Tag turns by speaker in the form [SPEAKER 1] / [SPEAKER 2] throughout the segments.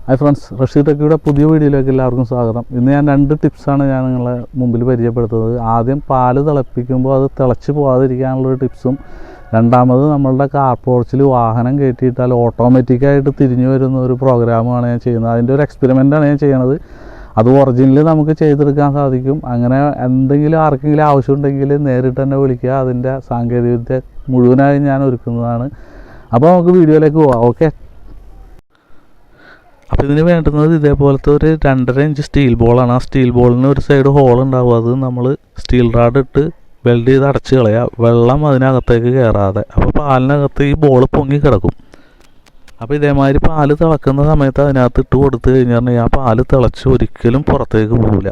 [SPEAKER 1] Hi friends, Rasheed ടെക്കിയുടെ പുതിയ വീഡിയോയിലേക്ക് എല്ലാവർക്കും സ്വാഗതം. ഇന്ന് ഞാൻ 2 ടിപ്സാണ് ഞാൻ നിങ്ങളെ മുമ്പിൽ പരിചയപ്പെടുത്തുന്നത്. ആദ്യം പാല് തിളപ്പിക്കുമ്പോൾ അത് തിളച്ച് പോകാതിരിക്കാനുള്ളൊരു ടിപ്സും, രണ്ടാമത് നമ്മളുടെ കാർ പോർച്ചിൽ വാഹനം കയറ്റിയിട്ടാൽ ഓട്ടോമാറ്റിക്കായിട്ട് തിരിഞ്ഞു വരുന്ന ഒരു പ്രോഗ്രാമാണ് ഞാൻ ചെയ്യുന്നത്. അതിൻ്റെ ഒരു എക്സ്പെരിമെൻ്റാണ് ഞാൻ ചെയ്യണത്. അത് ഒറിജിനൽ നമുക്ക് ചെയ്തെടുക്കാൻ സാധിക്കും. അങ്ങനെ എന്തെങ്കിലും ആർക്കെങ്കിലും ആവശ്യമുണ്ടെങ്കിൽ നേരിട്ട് തന്നെ വിളിക്കുക. അതിൻ്റെ സാങ്കേതികവിദ്യ മുഴുവനായി ഞാൻ ഒരുക്കുന്നതാണ്. അപ്പോൾ നമുക്ക് വീഡിയോയിലേക്ക് പോവാം. ഓക്കെ. അപ്പോൾ ഇതിന് വേണ്ടുന്നത് ഇതേപോലത്തെ ഒരു 2.5 ഇഞ്ച് സ്റ്റീൽ ബോളാണ്. ആ സ്റ്റീൽ ബോളിന് ഒരു സൈഡ് ഹോൾ ഉണ്ടാവും. അത് നമ്മൾ സ്റ്റീൽ റാഡ് ഇട്ട് വെൽഡ് ചെയ്ത് അടച്ച് കളയുക, വെള്ളം അതിനകത്തേക്ക് കയറാതെ. അപ്പോൾ പാലിനകത്ത് ഈ ബോൾ പൊങ്ങി കിടക്കും. അപ്പോൾ ഇതേമാതിരി പാല് തിളക്കുന്ന സമയത്ത് അതിനകത്ത് ഇട്ട് കൊടുത്തു കഴിഞ്ഞിട്ടുണ്ടെങ്കിൽ ആ പാല് തിളച്ച് ഒരിക്കലും പുറത്തേക്ക് പോകില്ല.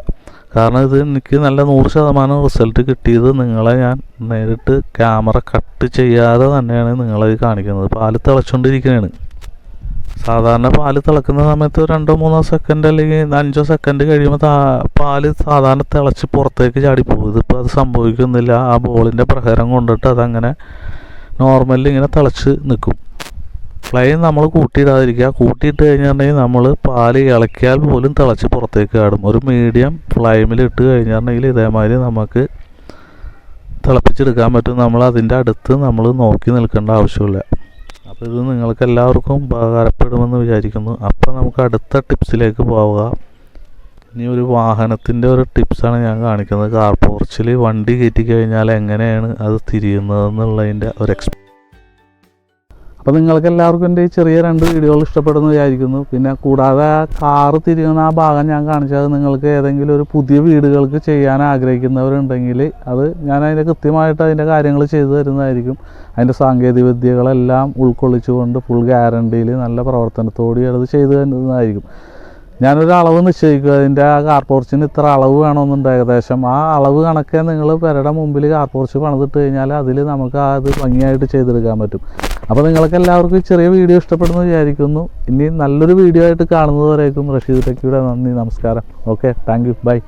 [SPEAKER 1] കാരണം ഇത് എനിക്ക് നല്ല 100% റിസൾട്ട് കിട്ടിയത് നിങ്ങളെ ഞാൻ നേരിട്ട് ക്യാമറ കട്ട് ചെയ്യാതെ തന്നെയാണ് നിങ്ങളത് കാണിക്കുന്നത്. പാല് തിളച്ചുകൊണ്ടിരിക്കുകയാണ്. സാധാരണ പാല് തിളക്കുന്ന സമയത്ത് 2-3 സെക്കൻഡ് അല്ലെങ്കിൽ 5 സെക്കൻഡ് കഴിയുമ്പോൾ പാല് സാധാരണ തിളച്ച് പുറത്തേക്ക് ചാടിപ്പോകും. ഇതിപ്പോൾ അത് സംഭവിക്കുന്നില്ല. ആ ബോളിൻ്റെ പ്രഹരം കൊണ്ടിട്ട് അതങ്ങനെ നോർമലി ഇങ്ങനെ തിളച്ച് നിൽക്കും. ഫ്ലെയിം നമ്മൾ കൂട്ടിയിടാതിരിക്കുക. കൂട്ടിയിട്ട് കഴിഞ്ഞിട്ടുണ്ടെങ്കിൽ നമ്മൾ പാല് ഇളക്കിയാൽ പോലും തിളച്ച് പുറത്തേക്ക് ചാടും. ഒരു മീഡിയം ഫ്ലെയിമിൽ ഇട്ട് കഴിഞ്ഞിട്ടുണ്ടെങ്കിൽ ഇതേമാതിരി നമുക്ക് തിളപ്പിച്ചെടുക്കാൻ പറ്റും. നമ്മൾ അതിൻ്റെ അടുത്ത് നമ്മൾ നോക്കി നിൽക്കേണ്ട ആവശ്യമില്ല. അപ്പോൾ ഇത് നിങ്ങൾക്ക് എല്ലാവർക്കും ഉപകാരപ്പെടുമെന്ന് വിചാരിക്കുന്നു. അപ്പോൾ നമുക്ക് അടുത്ത ടിപ്സിലേക്ക് പോവുക. ഇനി ഒരു വാഹനത്തിൻ്റെ ഒരു ടിപ്സാണ് ഞാൻ കാണിക്കുന്നത്. കാർ പോർച്ചിൽ വണ്ടി കയറ്റി കഴിഞ്ഞാൽ എങ്ങനെയാണ് അത് തിരിയുന്നതെന്നുള്ളതിൻ്റെ ഒരു അപ്പോൾ നിങ്ങൾക്ക് എല്ലാവർക്കും എൻ്റെ ഈ ചെറിയ 2 വീഡിയോകൾ ഇഷ്ടപ്പെടുന്നു വിചാരിക്കുന്നു. പിന്നെ കൂടാതെ കാറ് തിരിയുന്ന ആ ഭാഗം ഞാൻ കാണിച്ചത് നിങ്ങൾക്ക് ഏതെങ്കിലും ഒരു പുതിയ വീടുകൾക്ക് ചെയ്യാൻ ആഗ്രഹിക്കുന്നവരുണ്ടെങ്കിൽ അത് ഞാൻ അതിൻ്റെ കൃത്യമായിട്ട് അതിൻ്റെ കാര്യങ്ങൾ ചെയ്തു തരുന്നതായിരിക്കും. അതിൻ്റെ സാങ്കേതിക വിദ്യകളെല്ലാം ഉൾക്കൊള്ളിച്ചുകൊണ്ട് ഫുൾ ഗ്യാരണ്ടിയിൽ നല്ല പ്രവർത്തനത്തോടെ അത് ചെയ്തു തരുന്നതായിരിക്കും. ഞാനൊരു അളവ് നിശ്ചയിക്കുക. അതിൻ്റെ ആ കാർ പോർച്ചിന് ഇത്ര അളവ് വേണമെന്നുണ്ട് ഏകദേശം. ആ അളവ് കണക്കെ നിങ്ങൾ പെരയുടെ മുമ്പിൽ കാർ പോർച്ച് പണിതിട്ട് കഴിഞ്ഞാൽ അതിൽ നമുക്ക് അത് ഭംഗിയായിട്ട് ചെയ്തെടുക്കാൻ പറ്റും. അപ്പോൾ നിങ്ങൾക്ക് എല്ലാവർക്കും ചെറിയ വീഡിയോ ഇഷ്ടപ്പെടുന്നു വിചാരിക്കുന്നു. ഇനി നല്ലൊരു വീഡിയോ ആയിട്ട് കാണുന്നതുവരേക്കും റഷീദ് ടെക്കിയുടെ നന്ദി, നമസ്കാരം. Okay, thank you, by.